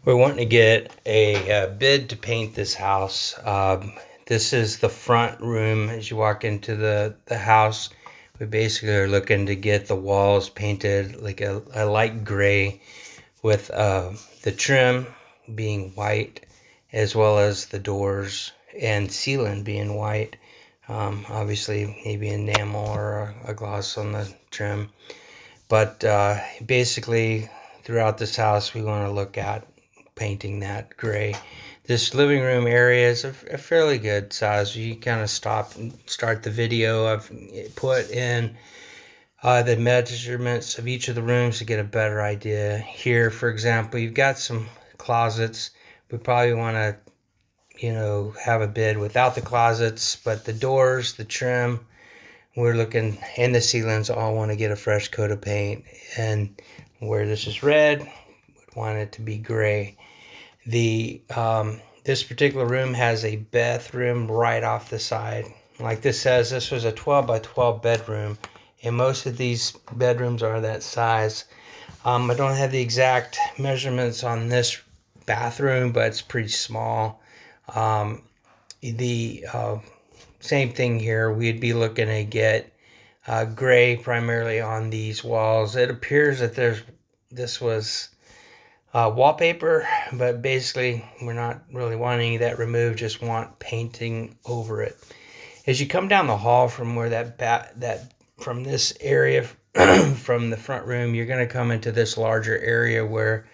We're wanting to get a bid to paint this house. This is the front room as you walk into the house. We basically are looking to get the walls painted like a light gray with the trim being white, as well as the doors and ceiling being white. Obviously maybe enamel or a gloss on the trim. But basically throughout this house we want to look at painting that gray. This living room area is a fairly good size. You kind of stop and start the video. I've put in the measurements of each of the rooms to get a better idea. Here, for example, you've got some closets. We probably want to, have a bid without the closets, but the doors, the trim, we're looking, and the ceilings all want to get a fresh coat of paint. And where this is red, we'd want it to be gray. This particular room has a bathroom right off the side. Like this says, this was a 12 by 12 bedroom, and most of these bedrooms are that size. I don't have the exact measurements on this bathroom, but it's pretty small. The same thing here. We'd be looking to get gray primarily on these walls. It appears that this was wallpaper, but basically we're not really wanting that removed, just want painting over it. As you come down the hall from where from this area from the front room, you're going to come into this larger area where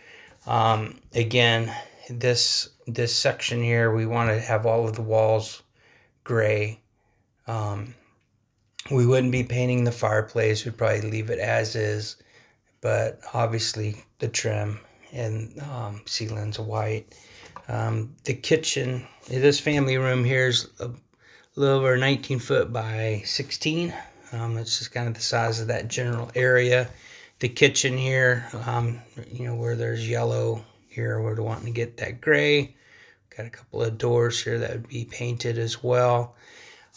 again this section here, we want to have all of the walls gray. We wouldn't be painting the fireplace, we'd probably leave it as is, but obviously the trim and ceilings white. The kitchen, this family room here is a little over 19 foot by 16. It's just kind of the size of that general area. The kitchen here, where there's yellow here, we're wanting to get that gray. Got a couple of doors here that would be painted as well.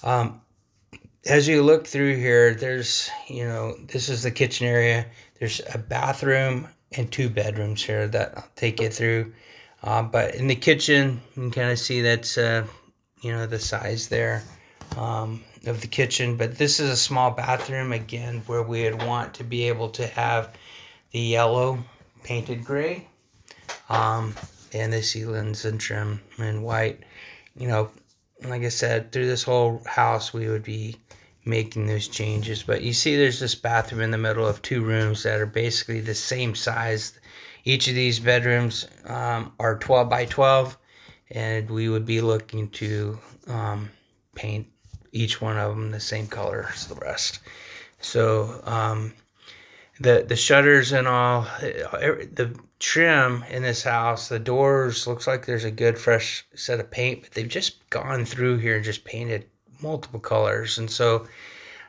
As you look through here, there's, this is the kitchen area. There's a bathroom and 2 bedrooms here that I'll take you through. But in the kitchen, you can kind of see that's, the size there of the kitchen. But this is a small bathroom, again, where we would want to be able to have the yellow painted gray, and the ceilings and trim and white. Like I said, through this whole house, we would be making those changes. But you see there's this bathroom in the middle of 2 rooms that are basically the same size. Each of these bedrooms are 12 by 12, and we would be looking to paint each one of them the same color as the rest. So the shutters and all, the trim in this house, the doors, looks like there's a good fresh set of paint, but they've just gone through here and just painted multiple colors. And so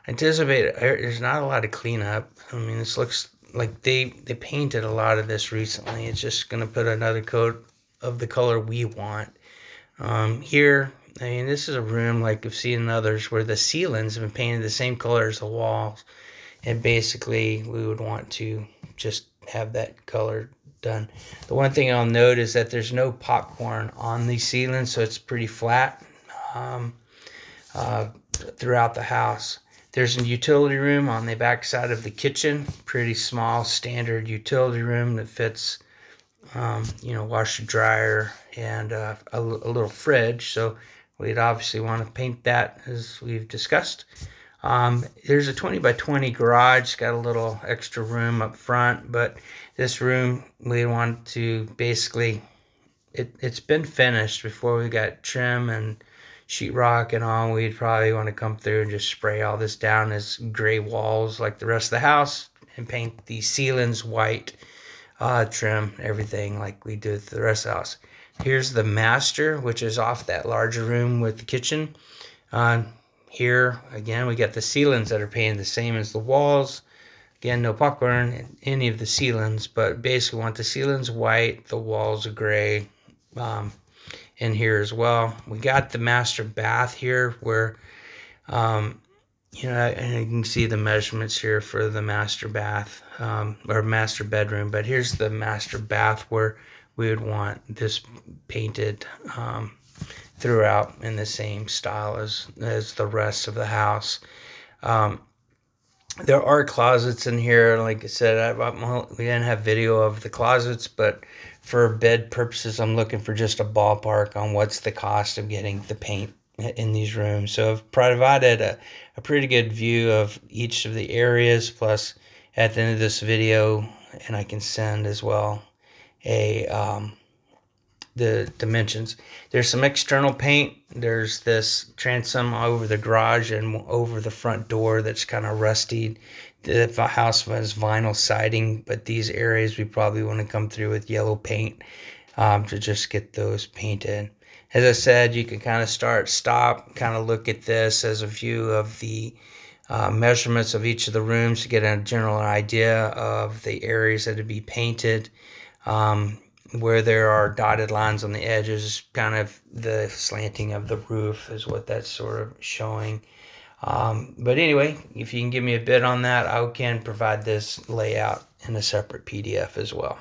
I anticipate there's not a lot of cleanup. I mean, this looks like they painted a lot of this recently. It's just going to put another coat of the color we want. Here, I mean, this is a room like I've seen in others where the ceilings have been painted the same color as the walls. And basically, we would want to just have that color done. The one thing I'll note is that there's no popcorn on the ceiling, so it's pretty flat throughout the house. There's a utility room on the back side of the kitchen. Pretty small, standard utility room that fits, washer, dryer, and a little fridge. So we'd obviously want to paint that as we've discussed. There's a 20 by 20 garage. It's got a little extra room up front, but this room we want to basically, it's been finished before we got trim and sheetrock and all. We'd probably want to come through and just spray all this down as gray walls like the rest of the house and paint the ceilings white, trim everything like we did the rest of the house. Here's the master, which is off that larger room with the kitchen. Here, again, we got the ceilings that are painted the same as the walls. Again, no popcorn in any of the ceilings, but basically want the ceilings white, the walls are gray, in here as well. We got the master bath here where, and you can see the measurements here for the master bath, or master bedroom, but here's the master bath where we would want this painted throughout in the same style as the rest of the house. There are closets in here. Like I said, we didn't have video of the closets, but for bed purposes, I'm looking for just a ballpark on what's the cost of getting the paint in these rooms. So I've provided a pretty good view of each of the areas, plus at the end of this video, and I can send as well the dimensions. There's some external paint. There's this transom over the garage and over the front door that's kind of rusty. The house has vinyl siding, but these areas we probably want to come through with yellow paint to just get those painted. As I said, you can kind of stop, kind of look at this as a view of the measurements of each of the rooms to get a general idea of the areas that would be painted. Where there are dotted lines on the edges, kind of the slanting of the roof is what that's sort of showing. But anyway, if you can give me a bid on that, I can provide this layout in a separate PDF as well.